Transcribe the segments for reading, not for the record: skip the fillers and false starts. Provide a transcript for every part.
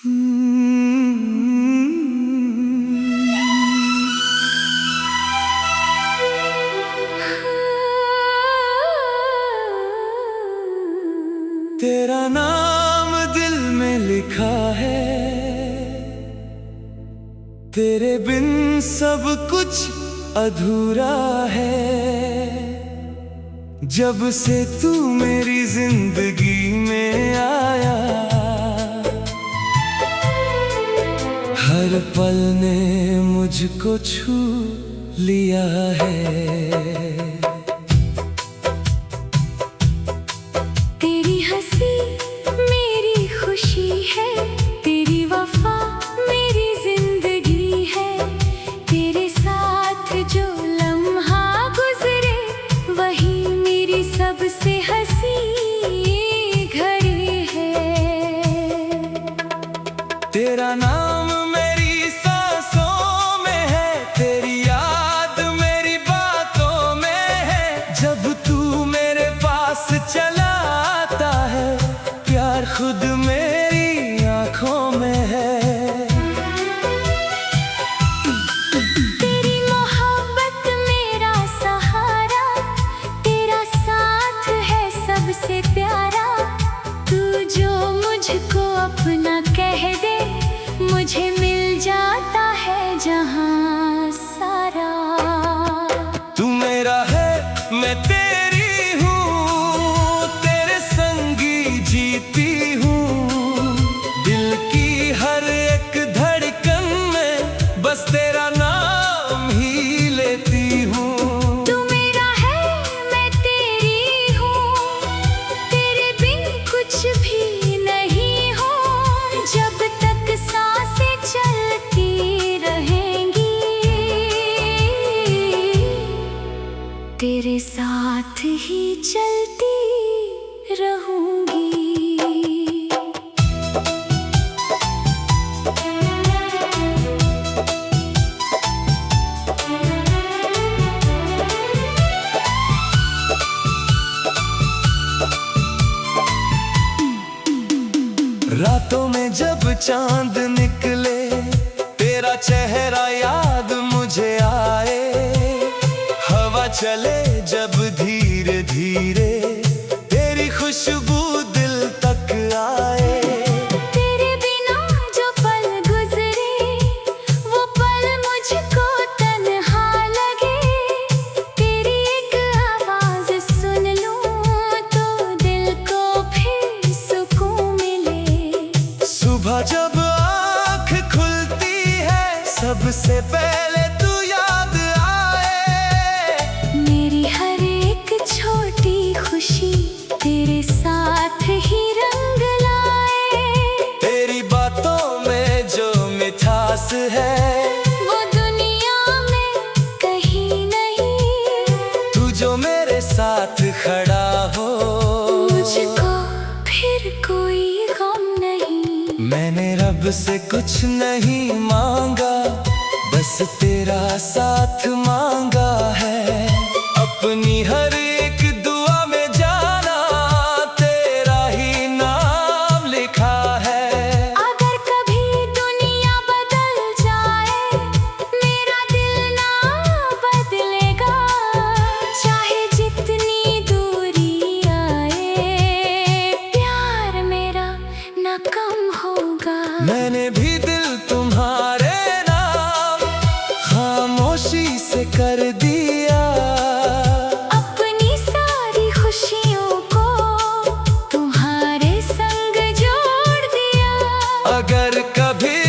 तेरा नाम दिल में लिखा है, तेरे बिन सब कुछ अधूरा है। जब से तू मेरी जिंदगी में आया, हर पल ने मुझको छू लिया है। तेरी हंसी मेरी खुशी है, तेरी वफा मेरी जिंदगी है। तेरे साथ जो लम्हा गुजरे वही मेरी सबसे हंसी घड़ी है। तेरा नाम मेरी सांसों में है, तेरी याद मेरी बातों में है। जब तू मेरे पास चला आता है, प्यार खुद मेरी आंखों में है। तेरी मोहब्बत मेरा सहारा, तेरा साथ है सबसे प्यारा। तू जो मुझको अपना कह दे, मुझे मिल जाता है जहां सारा। तू मेरा है मैं तेरी हूँ, तेरे संगी जीती हूँ। दिल की हर एक धड़कन में बस तेरा नाम ही लेती हूँ। तू मेरा है मैं तेरी हूँ, तेरे बिन कुछ भी नहीं हूँ। जब तक सांसें चलती रहेंगी, तेरे साथ ही चलती रहूंगी। रातों में जब चांद निकले, तेरा चेहरा याद मुझे आए। हवा चले जब धीरे धीरे, तेरी खुशबू दिल तक आए। तेरे बिना जो पल गुजरे, वो पल मुझको तन्हा लगे। तेरी एक आवाज सुन लूं तो दिल को फिर सुकून मिले। सुबह जब आँख खुलती है, सबसे पहले तू याद आए। मेरी हर एक छोटी खुशी तेरे साथ ही रंग लाए। तेरी बातों में जो मिठास है, वो दुनिया में कहीं नहीं। तू जो मेरे साथ खड़ा हो, मुझको फिर कोई गम नहीं। मैंने रब से कुछ नहीं मांगा, बस तेरा साथ मांगा है। अपनी हर एक दुआ में जाना तेरा ही नाम लिखा है। अगर कभी दुनिया बदल जाए, मेरा दिल ना बदलेगा। चाहे जितनी दूरी आए, प्यार मेरा ना कम होगा। मैंने भी दिल तुम्हारे नाम खामोशी से कर दिया। अपनी सारी खुशियों को तुम्हारे संग जोड़ दिया। अगर कभी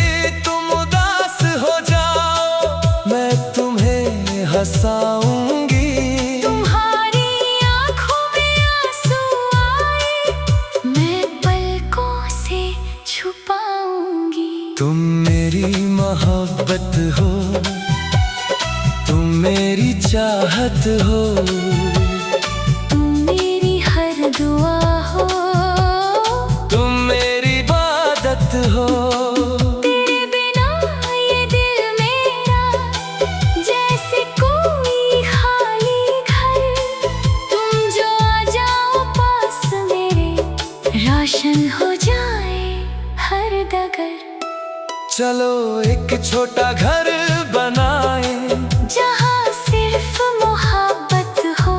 तुम उदास हो जाओ, मैं तुम्हें हंसाऊंगी। तुम्हारी आँखों में आंसू आए, मैं पलकों से छुपाऊंगी। तुम मेरी मोहब्बत हो, तुम मेरी चाहत हो। तुम मेरी हर दुआ हो, तुम मेरी इबादत हो। तेरे बिना ये दिल मेरा जैसे कोई खाली घर। तुम जो आ जाओ पास मेरे, रोशन हो जाए हर डगर। चलो एक छोटा घर बनाए जहाँ सिर्फ मोहब्बत हो,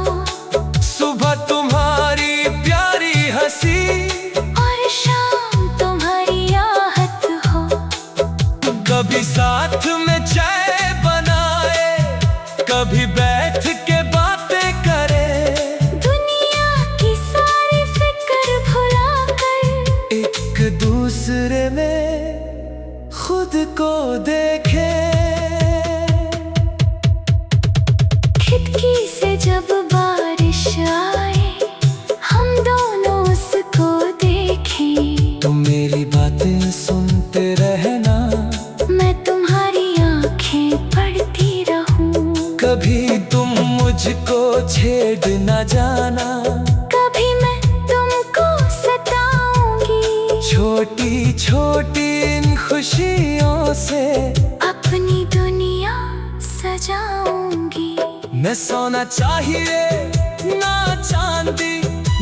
सुबह तुम्हारी प्यारी हंसी और शाम तुम्हारी आहट हो। कभी साथ में चाय बनाए, कभी बैठ के बातें करें, दुनिया की सारी फिक्र भुला कर एक दूसरे में खुद को देखे। खिड़की से जब बारिश आए, हम दोनों उसको देखें। तुम मेरी बातें सुनते रहना, मैं तुम्हारी आंखें पढ़ती रहूं। कभी तुम मुझको छेड़ न जाना, कभी मैं तुमको सताऊंगी। छोटी छोटी इन खुशियों से अपनी दुनिया सजाऊंगी। न सोना चाहिए ना चांदी,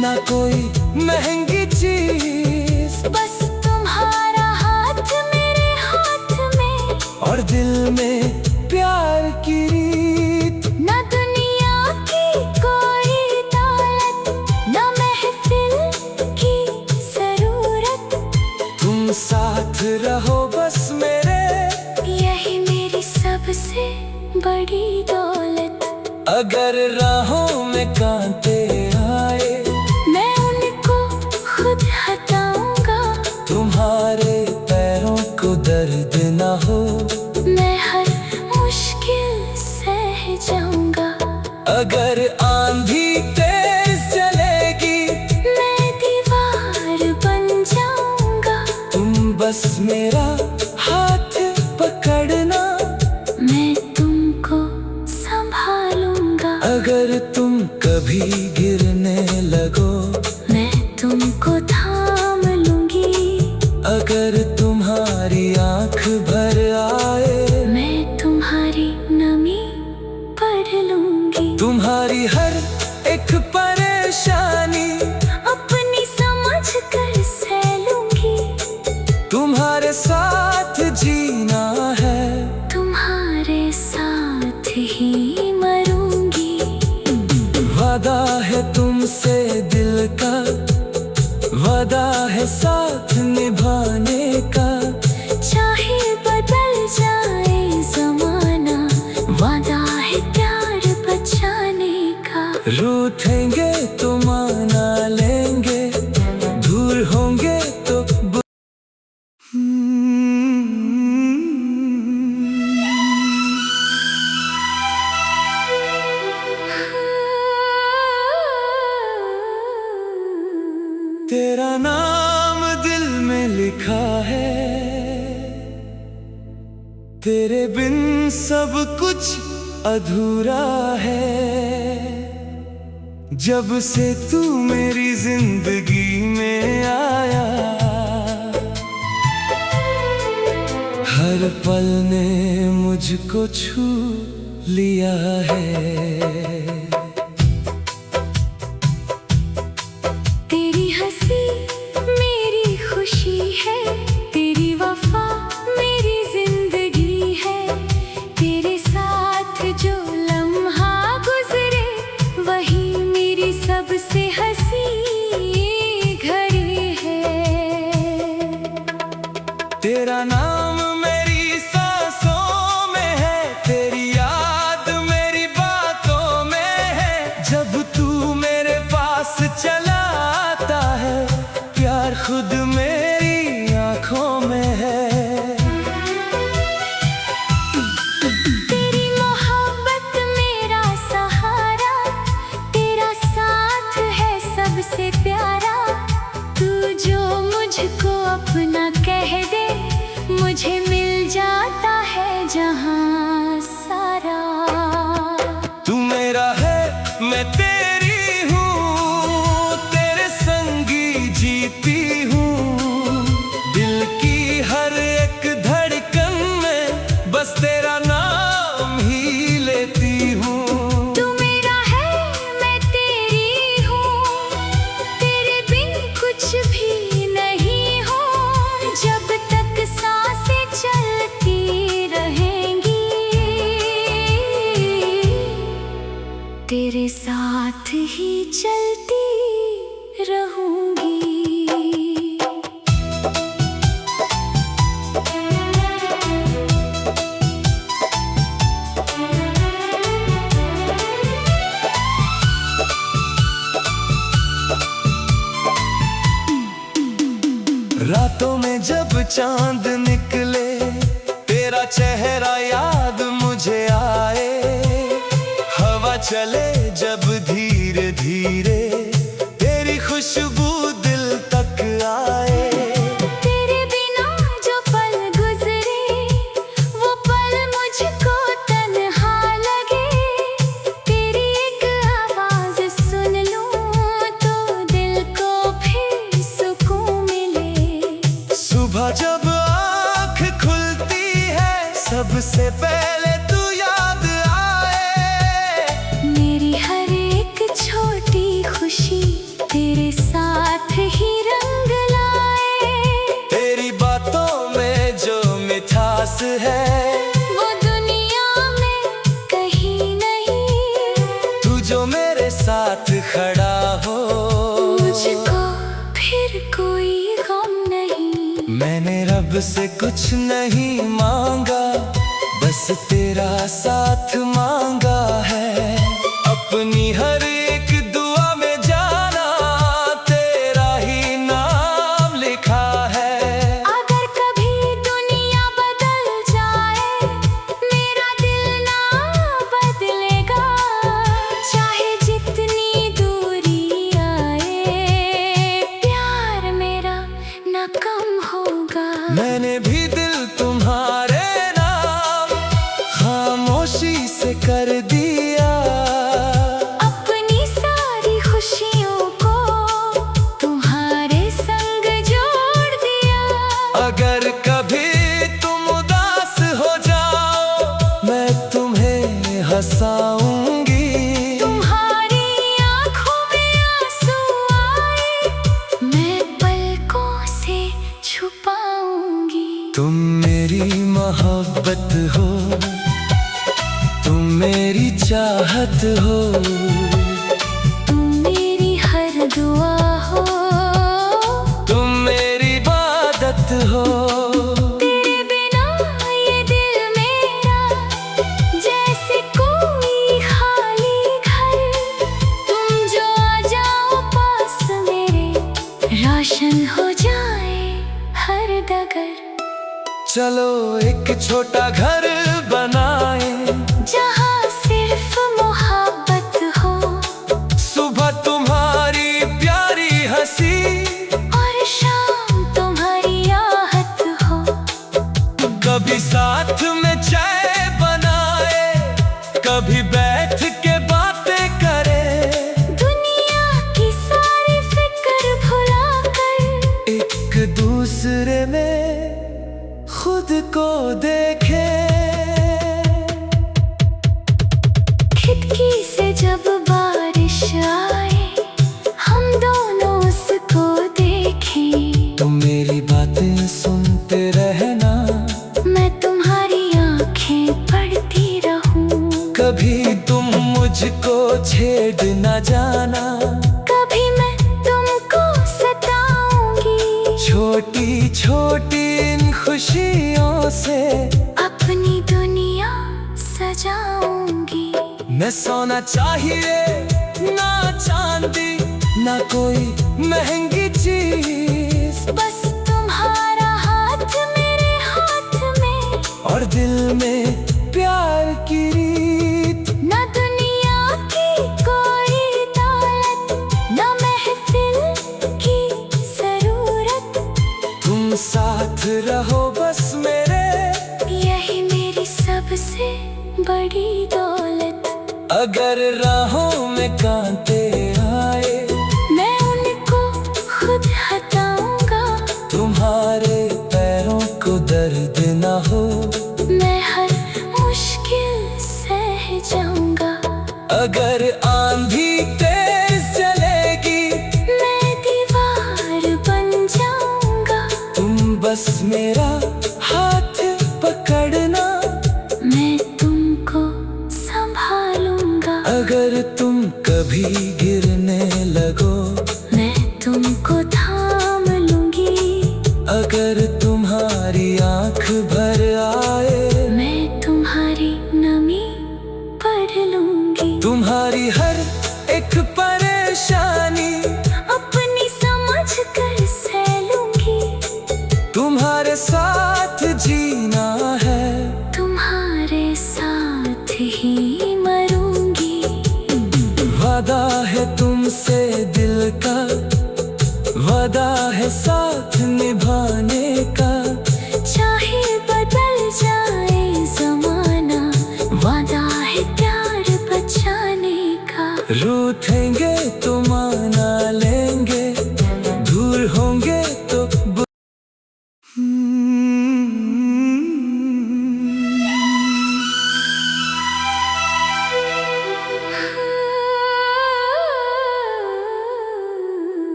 ना कोई महंगी चीज, बस तुम्हारा हाथ मेरे हाथ में, और दिल में प्यार की रीत। न दुनिया की कोई दौलत, न महफिल की जरूरत। तुम साथ रहो बस मेरे, यही मेरी सबसे बड़ी दौलत। अगर राहों में कांटे आए, मैं उनको खुद हटाऊंगा। तुम्हारे पैरों को दर्द न हो, मैं हर मुश्किल सह जाऊंगा। अगर आंधी तेज चलेगी, मैं दीवार बन जाऊंगा। तुम बस मेरा हाथ पकड़ना, मैं तुमको संभालूंगा। अगर तुम कभी गिरने लगो, मैं तुमको थाम लूंगी। अगर तुम्हारी आंख भर आए, मैं तुम्हारी नमी पढ़ लूंगी। तुम्हारी हर एक परेशानी अपनी समझ कर सह लूंगी। तुम्हारे साथ जीना है, तुम्हारे साथ ही मरूंगी। वादा है तुमसे दिल का, वादा है साथ निभाने का। चाहे बदल जाए जमाना, वादा है प्यार बचाने का। रूठेंगे तो माना लेंगे, दूर होंगे तो तेरा नाम दिल में लिखा है, तेरे बिन सब कुछ अधूरा है। जब से तू मेरी जिंदगी में आया, हर पल ने मुझको छू लिया है। तेरी हंसी मेरी खुशी है, तेरी वफा मेरी जिंदगी है। तेरे साथ जो लम्हा गुजरे, वही मेरी सबसे हंसी घड़ी है। तेरा नाम मेरी सांसों में है, तेरी याद मेरी बातों में है। जब तू मेरे पास चला आता है, प्यार खुद मेरी आंखों में है। तेरी मोहब्बत मेरा सहारा, तेरा साथ है सबसे प्यारा। तू जो मुझको अपना कह दे, मुझे मिल जाता है जहां सारा। तू मेरा है मैं तेरी हूँ, तेरे संगी जीती हूँ। दिल की हर एक धड़कन में बस तेरा नाम ही लेती हूँ। तू मेरा है मैं तेरी हूँ, तेरे बिन कुछ भी नहीं हूँ। जब तक में जब चांद निकले, तेरा चेहरा याद मुझे आए। हवा चले जब धीरे धीरे, तेरी खुशबू दिल तक आए। तेरे बिना जो पल गुजरे, वो पल मुझको तन्हा लगे। तेरी एक आवाज सुन लूं तो दिल को फिर सुकून मिले। सुबह जब आँख खुलती है, सबसे पहले तू याद आए। मेरी हर एक छोटी खुशी तेरे साथ ही रंग लाए। तेरी बातों में जो मिठास है, वो दुनिया में कहीं नहीं। तू जो मेरे साथ खड़ा हो, मुझको फिर कोई गम नहीं। मैंने रब से कुछ नहीं मांगा, बस तेरा साथ मांगा है। अपनी हर एक दुआ में जाना तेरा ही नाम लिखा है। अगर कभी दुनिया बदल जाए, मेरा दिल ना बदलेगा। चाहे जितनी दूरी आए, प्यार मेरा ना कम होगा। मैंने भी दिल तुम्हारे नाम खामोशी से कर दिया। अपनी सारी खुशियों को तुम्हारे संग जोड़ दिया। अगर कभी तुम उदास हो जाओ, मैं तुम्हें हंसाऊंगी। तुम्हारी आँखों में आंसू आए, मैं पलकों से छुपाऊंगी। तुम मेरी मोहब्बत हो, तुम मेरी चाहत हो, तुम मेरी हर दुआ हो, तुम मेरी इबादत हो। तेरे बिना ये दिल मेरा जैसे कोई खाली घर। तुम जो आ जाओ पास मेरे, रोशन हो जाए हर डगर। चलो एक छोटा घर बनाए, जहाँ सिर्फ मोहब्बत हो, सुबह तुम्हारी प्यारी हंसी, और शाम तुम्हारी आहट हो। कभी साथ में चाय बनाए, कभी बैठ के बातें करें। दुनिया की सारी फिक्र भुला कर, एक दूसरे में खुद को देखे। खिड़की से जब बारिश आए, हम दोनों उसको देखें। तुम मेरी बातें सुनते रहना, मैं तुम्हारी आंखें पढ़ती रहूं। कभी तुम मुझको छेड़ न जाना। कभी मैं तुमको सताऊंगी। छोटी छोटी इन खुशियों से अपनी दुनिया सजाऊंगी। मैं सोना चाहिए ना चांदी, ना कोई महंगी चीज। बस तुम्हारा हाथ मेरे हाथ में, और दिल में प्यार की रीत। ना दुनिया की कोई दौलत, ना महफिल की जरूरत। तुम साथ रहो बस मेरे, यही मेरी सबसे बड़ी दौलत। अगर राहों में कांटे आए, मैं उनको खुद हटाऊंगा। तुम्हारे पैरों को दर्द न हो, मैं हर मुश्किल सह जाऊंगा। अगर आंधी तेज चलेगी, मैं दीवार बन जाऊंगा। तुम बस मेरा हाथ पकड़ना, मैं तुमको संभालूंगा। अगर तुम कभी गिरने लगो, मैं तुमको थाम लूंगी। अगर तुम्हारी आंख भर आए, मैं तुम्हारी नमी पढ़ लूंगी। तुम्हारी हर एक परेशानी अपनी समझ कर सह लूंगी। तुम तुम्हारे साथ जीना है, तुम्हारे साथ ही मरूंगी। वादा है तुमसे दिल का, वादा है साथ निभाने का। चाहे बदल जाए जमाना, वादा है प्यार बचाने का। रूठेंगे तो माना लेंगे, दूर होंगे तो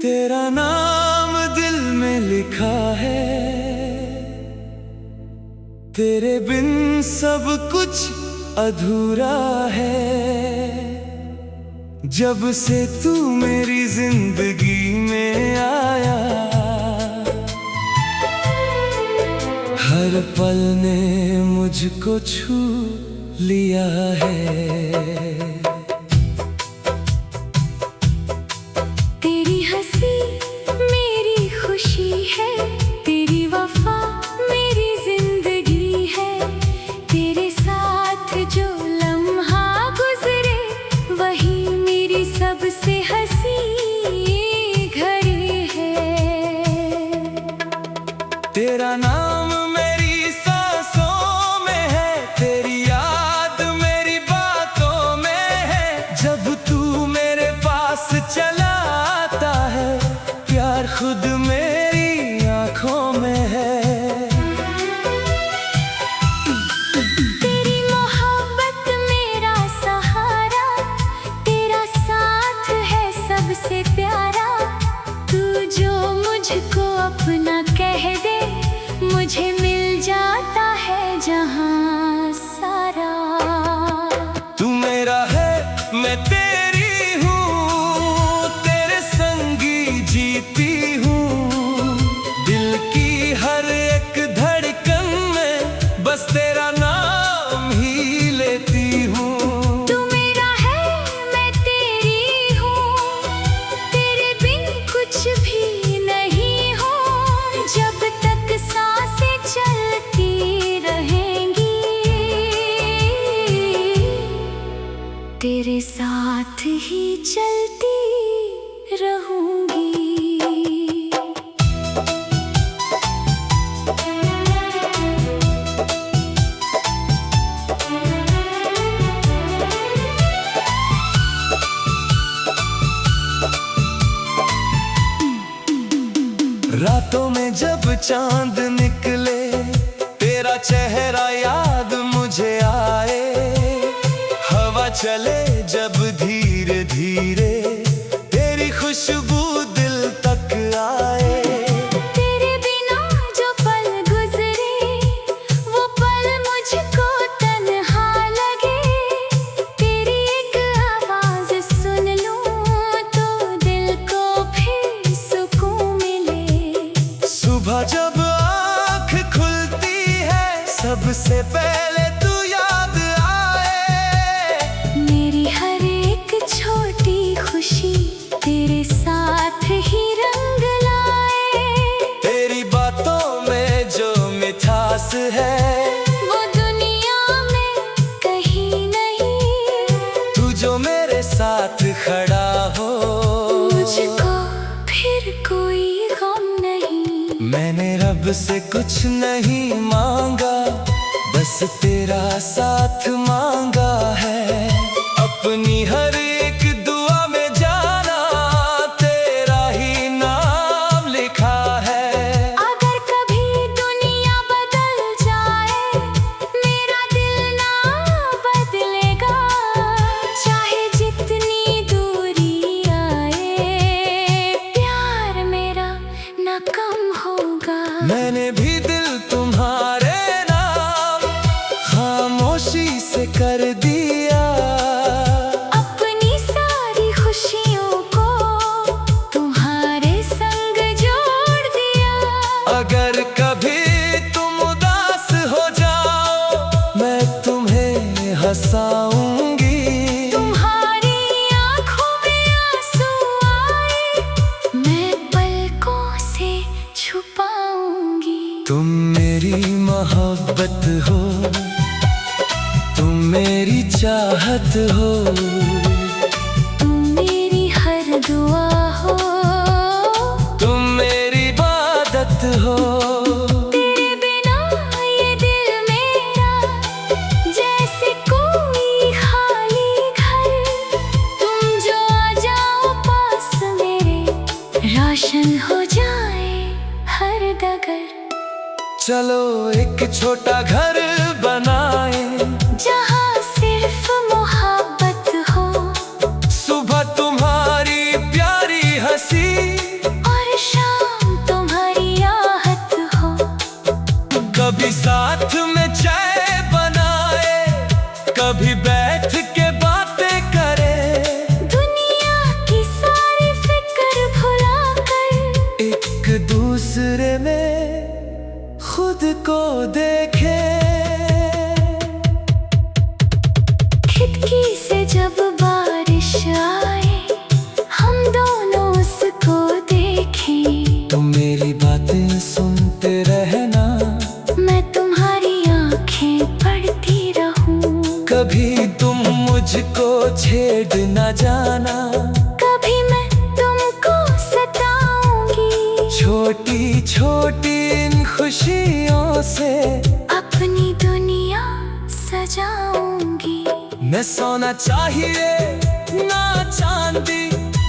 तेरा नाम दिल में लिखा है, तेरे बिन सब कुछ अधूरा है। जब से तू मेरी जिंदगी में आया, हर पल ने मुझको छू लिया है। तेरी हंसी मेरी खुशी है, तेरी वफा मेरी जिंदगी है। तेरे साथ जो लम्हा गुजरे, वही मेरी सबसे हंसी घड़ी है। तेरा नाम मेरी सांसों में है, तेरी याद मेरी बातों में है। जब तू मेरे पास चला आता है, प्यार खुद मेरी आंखों में है। तेरी मोहब्बत मेरा सहारा, तेरा साथ है सबसे प्यारा। तू जो मुझको अपना कह दे, मुझे मिल जाता है जहां सारा। तू मेरा है मैं तेरी हूँ, तेरे संगी जीती हूँ। दिल की हर एक धड़कन में बस तेरा नाम ही लेती हूँ। तू मेरा है मैं तेरी हूँ, तेरे बिन कुछ भी नहीं हूँ। जब तक सांसें चलती रहेंगी, तेरे साथ ही चलती रहूंगी। रातों में जब चांद निकले, तेरा चेहरा याद मुझे आए। हवा चले जब धीरे धीरे, तेरी खुशबू दिल तक आए। तेरे बिना जो पल गुजरे, वो पल मुझको तन्हा लगे। तेरी एक आवाज सुन लूं तो दिल को फिर सुकून मिले। सुबह जब आँख खुलती है, सबसे पहले तू याद आए। मेरी हर एक छोटी खुशी तेरे साथ ही रंग लाए। तेरी बातों में जो मिठास है, वो दुनिया में कहीं नहीं। तू जो मेरे साथ खड़ा हो, मुझको फिर कोई गम नहीं। मैंने रब से कुछ नहीं मांगा, बस तेरा साथ मांगा है। अपनी हर एक दुआ में जाना, तेरा ही नाम लिखा है। अगर कभी दुनिया बदल जाए, मेरा दिल ना बदलेगा। चाहे जितनी दूरी आए, प्यार मेरा ना कम होगा। मैंने भी दिल तुम्हारे नाम खामोशी से कर दिया। अपनी सारी खुशियों को तुम्हारे संग जोड़ दिया। अगर कभी तुम उदास हो जाओ, मैं तुम्हें हंसाऊंगी। तुम्हारी आँखों में आंसू आए, मैं पलकों से छुपाऊंगी। तुम मेरी मोहब्बत हो, तुम मेरी चाहत हो, तुम मेरी हर दुआ हो, तुम मेरी इबादत हो। तेरे बिना ये दिल मेरा जैसे कोई खाली घर। तुम जो आ जाओ पास मेरे, रोशन हो जाए हर डगर। चलो एक छोटा घर बनाए, जहाँ सिर्फ मोहब्बत हो, सुबह तुम्हारी प्यारी हंसी और शाम तुम्हारी आहट हो। कभी साथ में चाय बनाए, कभी बैठ के बातें करे, दुनिया की सारी फिक्र भुला कर एक दूसरे में खुद को देखे। खिड़की से जब बारिश आए, हम दोनों उसको देखें। तुम मेरी बातें सुनते रहना, मैं तुम्हारी आंखें पढ़ती रहूं। कभी तुम मुझको छेड़ न जाना, कभी मैं तुमको सताऊंगी। छोटी छोटी इन खुशियों से अपनी दुनिया सजाऊंगी। मैं सोना चाहिए ना चांदी,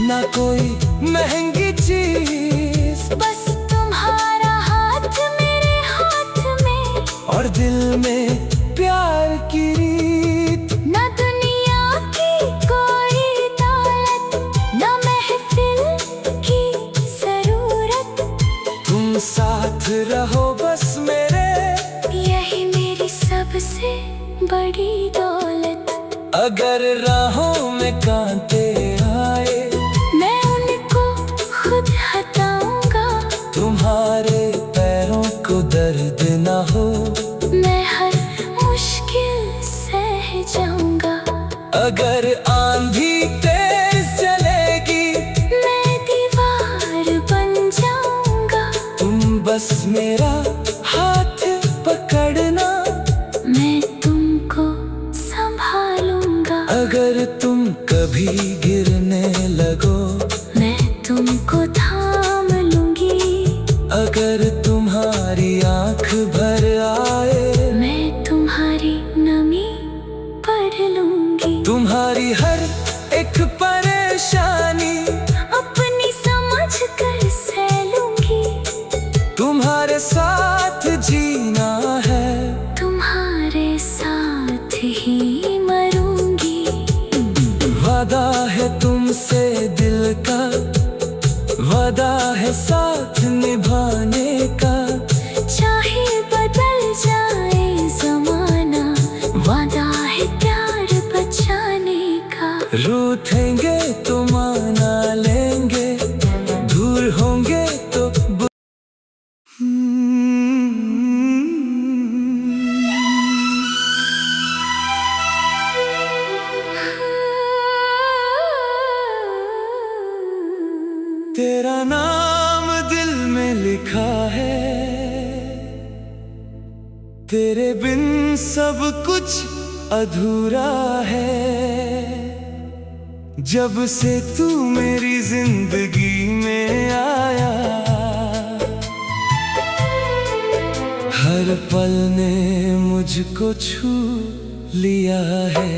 ना कोई महंगी चीज, बस तुम्हारा हाथ मेरे हाथ में, और दिल में प्यार की रीत। ना दुनिया की कोई दौलत, ना महफिल की जरूरत। तुम साथ रहो बस मेरे, यही मेरी सबसे बड़ी दौलत। अगर राहों में कांटे आए, मैं उनको खुद हटाऊंगा। तुम्हारे पैरों को दर्द न हो, मैं हर मुश्किल सह जाऊंगा। अगर आंधी तेज चलेगी, मैं दीवार बन जाऊंगा। तुम बस मेरा हाथ पकड़ना, मैं तुमको संभालूंगा। अगर तुम कभी गिरने लगो, मैं तुमको थाम लूंगी। अगर तुम्हारी आंख भर आए, मैं तुम्हारी नमी पढ़ लूंगी। तुम्हारी हर एक परेशानी अपनी समझ कर सह लूंगी। तुम्हारे साथ जीना है, तुम्हारे साथ ही मरूंगी। वादा है तुमसे दिल का, वादा है साथ निभाने का। चाहे बदल जाए जमाना, वादा है प्यार बचाने का। रूठेंगे तो माना लेंगे, दूर होंगे तो तेरा नाम दिल में लिखा है, तेरे बिन सब कुछ अधूरा है। जब से तू मेरी जिंदगी में आया, हर पल ने मुझको छू लिया है।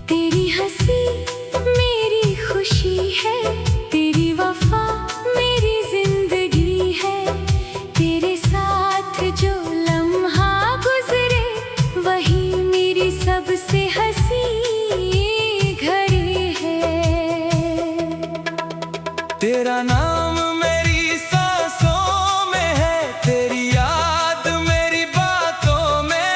तेरी हंसी मेरी खुशी है, तेरी वफा मेरी जिंदगी है। तेरे साथ जो लम्हा गुजरे, वही मेरी सबसे हंसी घड़ी है। तेरा नाम मेरी सांसों में है, तेरी याद मेरी बातों में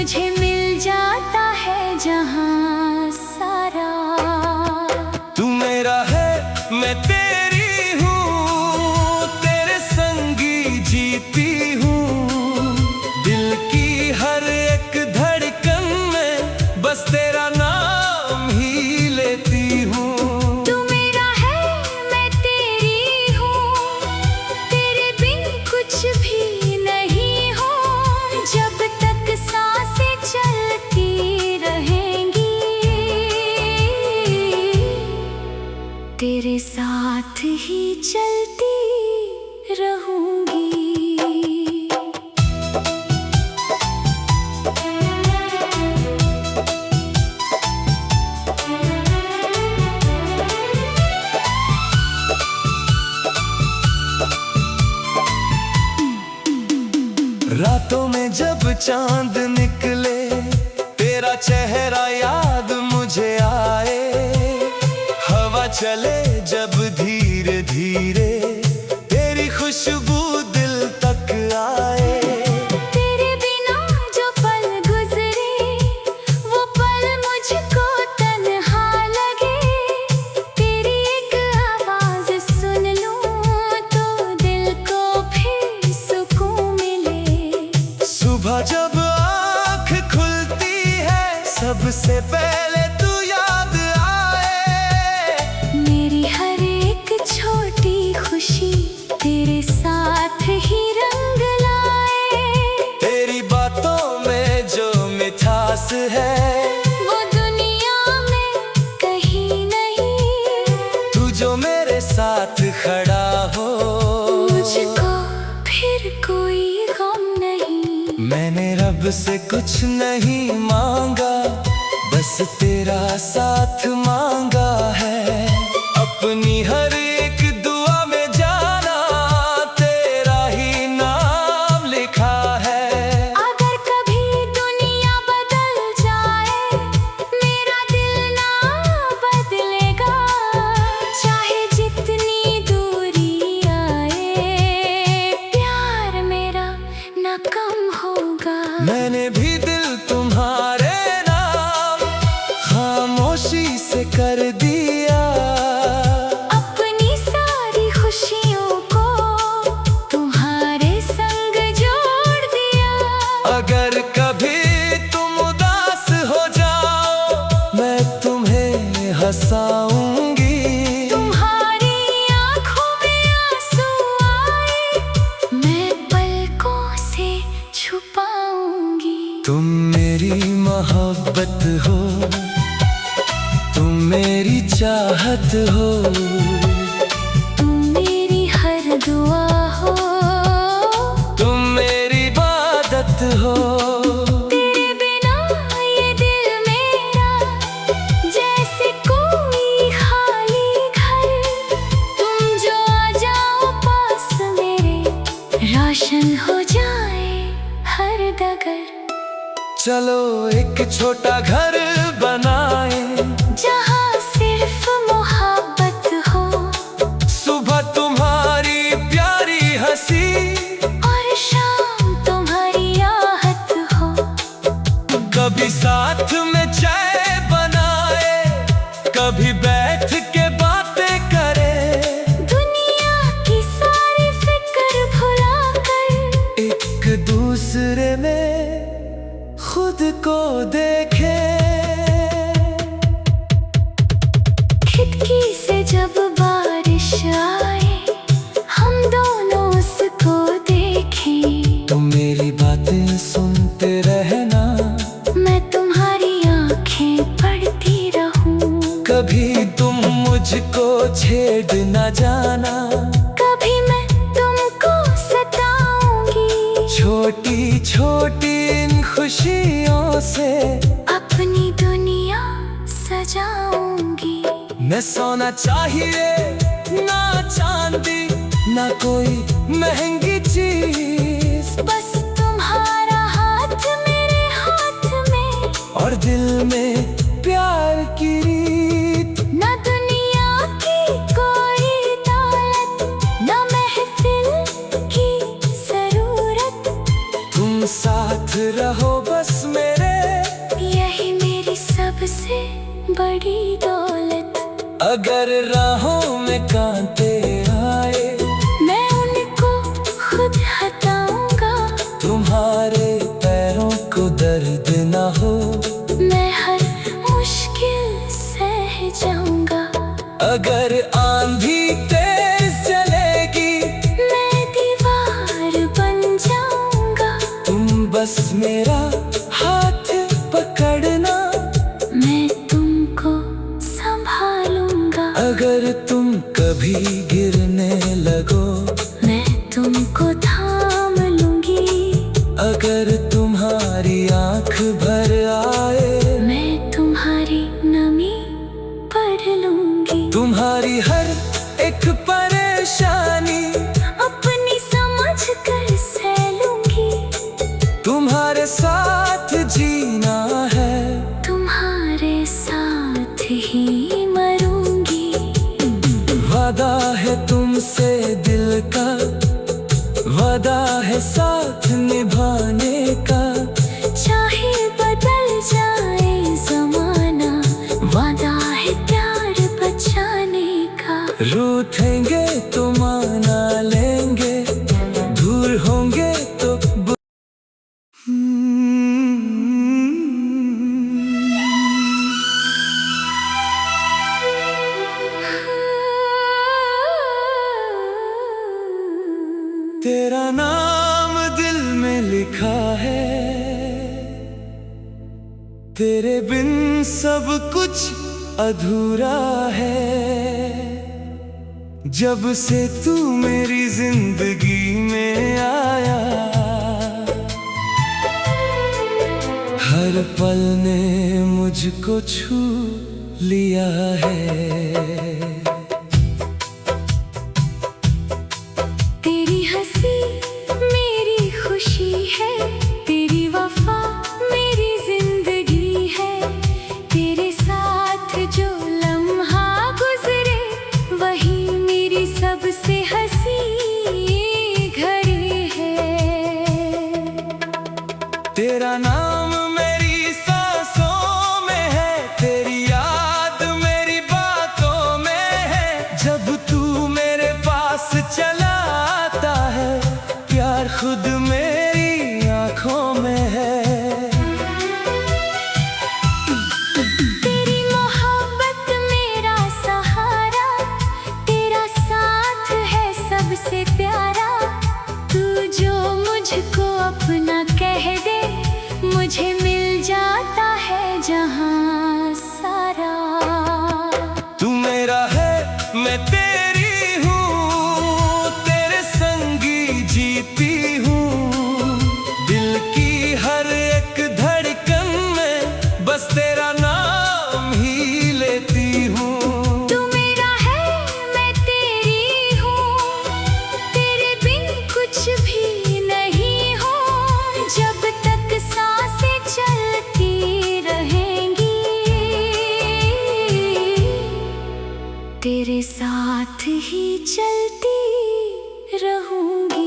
मुझे मिल जाता है जहां सारा। तू मेरा है मैं तेरी हूँ, तेरे संगी जीती हूँ। दिल की हर एक धड़कन में बस तेरा नाम ही लेती हूँ। तू मेरा है मैं तेरी हूँ, तेरे बिन कुछ भी नहीं हूँ। जब तक सांसें चलती रहेंगी, तेरे साथ ही चलती रहूंगी। रातों में जब चांद निकले, तेरा चेहरा याद मुझे आए। हवा चले जब धीरे धीरे, तेरी खुशबू दिल तक आए। तेरे बिना जो पल गुजरे, वो पल मुझको तन्हा लगे। तेरी एक आवाज सुन लूं तो दिल को फिर सुकून मिले। सुबह जब आँख खुलती है, सबसे पहले तू याद आए। मेरी हर एक छोटी खुशी तेरे साथ ही रंग लाए। तेरी बातों में जो मिठास है, वो दुनिया में कहीं नहीं। तू जो मेरे साथ खड़ा हो, मुझको फिर कोई गम नहीं। मैंने रब से कुछ नहीं मांगा, बस तेरा साथ मांगा है। अपनी हर एक दुआ में जाना तेरा ही नाम लिखा है। अगर कभी दुनिया बदल जाए, मेरा दिल ना बदलेगा। चाहे जितनी दूरी आए, प्यार मेरा ना कम होगा। मैंने भी दिल तुम्हारे नाम खामोशी से कर दिया। अपनी सारी खुशियों को तुम्हारे संग जोड़ दिया। अगर कभी तुम उदास हो जाओ, मैं तुम्हें हंसाऊंगी। तुम्हारी आँखों में आंसू आए, मैं पलकों से छुपाऊंगी। तुम मेरी मोहब्बत हो, तुम मेरी चाहत हो। तुम मेरी हर दुआ हो, तुम मेरी इबादत हो। तेरे बिना ये दिल मेरा जैसे कोई खाली घर। तुम जो आ जाओ पास मेरे, रोशन हो जाए हर डगर। चलो एक छोटा घर बनाए, जहाँ सिर्फ मोहब्बत हो, सुबह तुम्हारी प्यारी हंसी, और शाम तुम्हारी आहट हो। कभी साथ में चाय बनाए, कभी बैठ के बातें करें। दुनिया की सारी फिक्र भुला कर, एक दूसरे में खुद को देखे। खिड़की से जब बारिश आए, हम दोनों उसको देखें। तुम मेरी बातें सुनते रहना, मैं तुम्हारी आंखें पढ़ती रहूं। कभी तुम मुझको छेड़ न जाना। कभी मैं तुमको सताऊंगी। छोटी छोटी इन खुशियों से अपनी दुनिया सजाऊंगी। न सोना चाहिए, ना चांदी, ना कोई महंगी चीज। बस तुम्हारा हाथ मेरे हाथ में, और दिल में प्यार की रीत। न दुनिया की कोई दौलत, न महफिल की जरूरत। तुम साथ रहो बस मेरे, बड़ी दौलत। अगर राहों में कांटे आए मैं उनको खुद हटाऊंगा। तुम्हारे पैरों को दर्द न हो मैं हर मुश्किल सह जाऊंगा। अगर आंधी तेज चलेगी मैं दीवार बन जाऊंगा। तुम बस मेरा हाथ पकड़ना, मैं तुमको संभालूंगा। अगर तुम कभी गिरने लगो मैं तुमको थाम लूंगी। अगर तुम्हारी आंख भर आए मैं तुम्हारी नमी पढ़ लूंगी। तुम्हारी हर एक परेशानी अपनी समझ कर सह लूंगी। तुम्हारे साथ जीना है, तुम्हारे साथ ही मरूंगी। वादा है तुमसे दिल का, वादा है साथ निभाने का। चाहे बदल जाए जमाना, वादा है प्यार बचाने का। रूठेंगे तो माना लेंगे, दूर होंगे तो तेरा नाम दिल में लिखा है, तेरे बिन सब कुछ अधूरा है। जब से तू मेरी जिंदगी में आया, हर पल ने मुझको छू लिया है। तेरी हंसी मेरी खुशी है, तेरी वफा मेरी जिंदगी है। तेरे साथ जो लम्हा गुजरे, वही मेरी सबसे हंसी घड़ी है। तेरा नाम मेरी सांसों में है, तेरी याद मेरी बातों में है। जब तू मेरे पास चला आता है, प्यार खुद मेरी आंखों में है। तेरी मोहब्बत मेरा सहारा, तेरा साथ है सबसे प्यारा। तू जो मुझको अपना कह दे, मुझे मिल जाता है जहां सारा। तू मेरा है मैं तेरी हूँ, तेरे संगी जीती हूँ। दिल की हर एक धड़कन में बस तेरा नाम ही लेती हूँ। तू मेरा है मैं तेरी हूँ, तेरे बिन कुछ भी नहीं हो। जब तक सांसें चलती रहेंगी, तेरे साथ ही चलती रहूंगी।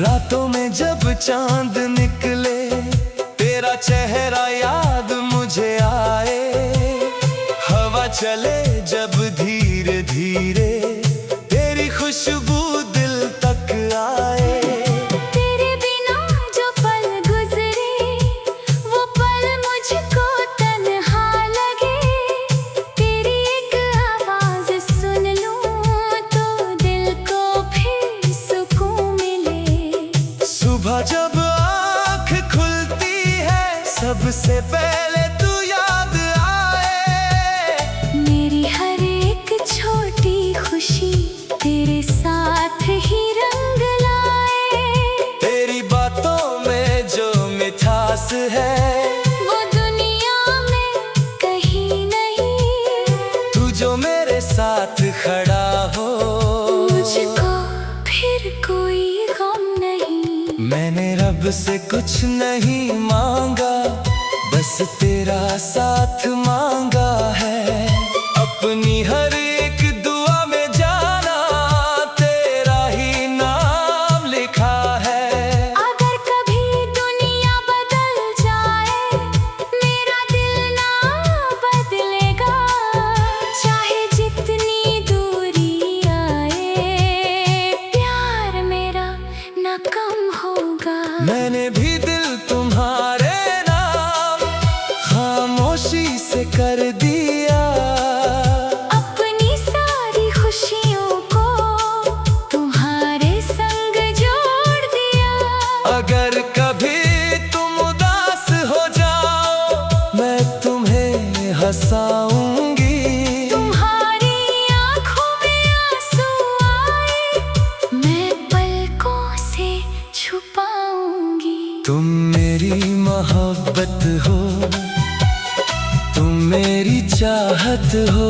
रातों में जब चांद निकले, तेरा चेहरा याद मुझे आए। हवा चले जब धीरे धीरे, तेरी खुशबू दिल तक आए। तेरे बिना जो पल गुजरे, वो पल मुझको तन्हा लगे। तेरी एक आवाज सुन लूं तो दिल को फिर सुकून मिले। सुबह जब आँख खुलती है, सबसे पहले तू याद आए। मेरी हर एक छोटी खुशी तेरे साथ ही रंग लाए। तेरी बातों में जो मिठास है, वो दुनिया में कहीं नहीं। तू जो मेरे साथ खड़ा हो, मुझको फिर कोई गम नहीं। मैंने रब से कुछ नहीं मांगा, बस तेरा साथ साथ मांगा है। अपनी हर एक दुआ में जाना तेरा ही नाम लिखा है। अगर कभी दुनिया बदल जाए मेरा दिल ना बदलेगा। चाहे जितनी दूरी आए प्यार मेरा ना कम होगा। मैंने भी दिल तुम्हारे नाम खामोशी से कर दिया। अपनी सारी खुशियों को तुम्हारे संग जोड़ दिया। अगर कभी तुम उदास हो जाओ मैं तुम्हें हंसाऊंगी। तुम्हारी आंखों में आंसू आए मैं पलकों से छुपाऊंगी। तुम मेरी मोहब्बत हो, तुम मेरी चाहत हो।